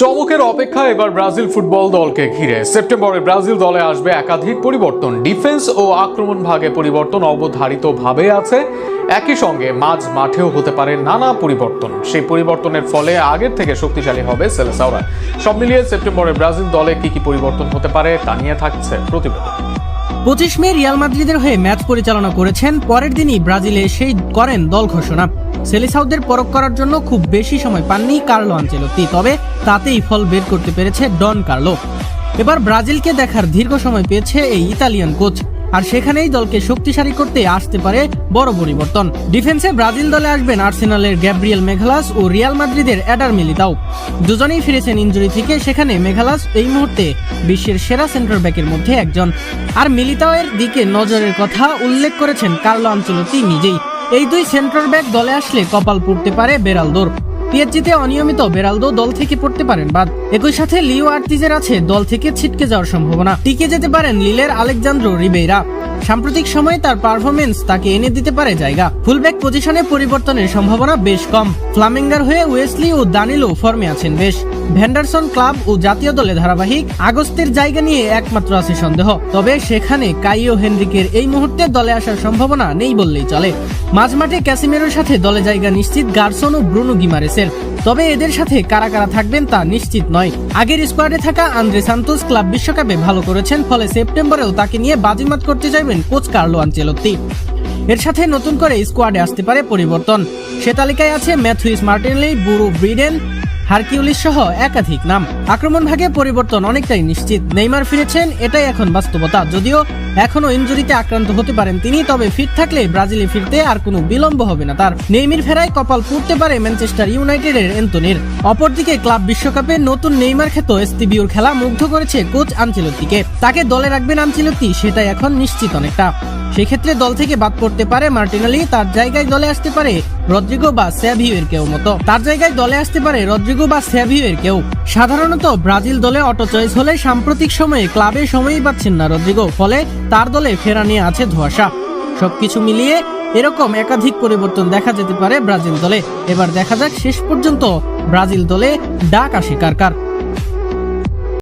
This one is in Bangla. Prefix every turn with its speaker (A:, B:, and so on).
A: চমকের অপেক্ষা এবার ব্রাজিল ফুটবল দলকে ঘিরে। সেপ্টেম্বরে ব্রাজিল দলে আসবে একাধিক পরিবর্তন। ডিফেন্স ও আক্রমণ ভাগে পরিবর্তন অবধারিতভাবে আছে। একই সঙ্গে মাঝ মাঠেও হতে পারে নানা পরিবর্তন। সেই পরিবর্তনের ফলে আগের থেকে শক্তিশালী হবে সেলেসাওরা। সব মিলিয়ে সেপ্টেম্বরে ব্রাজিল দলে কি কি পরিবর্তন হতে পারে তা নিয়ে থাকছে প্রতিবেদন।
B: 25 মে রিয়াল মাদ্রিদের হয়ে ম্যাচ পরিচালনা করেছেন। পরের দিনই ব্রাজিলে এসেই করেন দল ঘোষণা। সেলেসাওদের পরখ করার জন্য খুব বেশি সময় পাননি কার্লো আনচেলত্তি, তবে তাতেই ফল বের করতে পেরেছে ডন কার্লো। এবার ব্রাজিলকে দেখার দীর্ঘ সময় পেয়েছে এই ইতালিয়ান কোচ, আর সেখানেই দলকে শক্তিশালী করতে আসতে পারে বড় পরিবর্তন। ডিফেন্সে ব্রাজিল দলে আসবেন আর্সেনালের গ্যাব্রিয়েল মেঘালাস ও রিয়াল মাদ্রিদের এডার মিলিতাও। দুজনেই ফিরেছেন ইনজুরি থেকে, সেখানে মেঘালাস এই মুহূর্তে বিশ্বের সেরা সেন্টার ব্যাকের মধ্যে একজন। আর মিলিতাওয়ের দিকে নজরের কথা উল্লেখ করেছেন কার্লো আনচেলত্তি নিজেই। এই দুই সেন্টার ব্যাক দলে আসলে কপাল পুড়তে পারে বেরালদোর। পিএসজিতে অনিয়মিত বেরালদো দল থেকে পড়তে পারেন বাদ। একই সাথে লিও আর্তিজের আছে দল থেকে ছিটকে যাওয়ার সম্ভাবনা। টিকে যেতে পারেন লিলের আলেকজান্দ্রো রিবেইরা। সাম্প্রতিক সময়ে তার পারফরমেন্স তাকে এনে দিতে পারে জায়গা। ফুলব্যাক পজিশনে পরিবর্তনের সম্ভাবনা বেশ কম। ফ্লামিঙ্গার হয়ে ওয়েসলি ও দানিলো ফর্মে আছেন বেশ। ভেন্ডারসন ক্লাব ও জাতীয় দলে ধারাবাহিক। আগস্টের জায়গা নিয়ে একমাত্র আছে সন্দেহ, তবে সেখানে কাইও হেনরিকের এই মুহূর্তে দলে আসার সম্ভাবনা নেই বললেই চলে। মাঝমাঠে ক্যাসিমেরোর সাথে দলে জায়গা নিশ্চিত গার্সন ও ব্রুনো গিমারেসের, তবে এদের সাথে কারা কারা থাকবেন তা নিশ্চিত নয়। আগের স্কোয়াডে থাকা আন্দ্রে সান্তোস ক্লাব বিশ্বকাপে ভালো করেছেন, ফলে সেপ্টেম্বরেও তাকে নিয়ে বাজিমাত করতে চাইবেন কোচ কার্লো আনচেলত্তি। এর সাথে নতুন করে স্কোয়াডে আসতে পারে পরিবর্তন। সে তালিকায় আছে ম্যাথুইস মার্টিনেলি, বুরু ব্রিডেন, হারকিউলিস সহ একাধিক নাম। আক্রমণ ভাগে পরিবর্তন অনেকটাই নিশ্চিত। নেইমার ফিরেছেন, এটাই এখন বাস্তবতা। যদিও এখনো ইনজুরিতে আক্রান্ত হতে পারেন তিনি, তবে ফিট থাকলে ব্রাজিলে ফিরতে আর কোনো বিলম্ব হবে না তার। নেইমার ফেরায় কপাল পুড়তে পারে ম্যানচেস্টার ইউনাইটেডের এন্তোনির। অপরদিকে ক্লাব বিশ্বকাপে নতুন নেইমার খ্যাত এস্তিবিওর খেলা মুগ্ধ করেছে কোচ আনচেলত্তিকে। তাকে দলে রাখবেন আনচেলত্তি, সেটাই এখন নিশ্চিত অনেকটা। সেক্ষেত্রে দল থেকে বাদ পড়তে পারে মার্টিনেলি, তার জায়গায় দলে আসতে পারে রদ্রিগো বা স্যাভিওর কেউ। সাধারণত ব্রাজিল দলে অটো চয়েস হলে সাম্প্রতিক সময়ে ক্লাবে সময়ই পাচ্ছেন না রদ্রিগো, ফলে তার দলে ফেরা নিয়ে আছে ধোঁয়াশা। সবকিছু মিলিয়ে এরকম একাধিক পরিবর্তন দেখা যেতে পারে ব্রাজিল দলে। এবার দেখা যাক শেষ পর্যন্ত ব্রাজিল দলে ডাক আসে কার কার।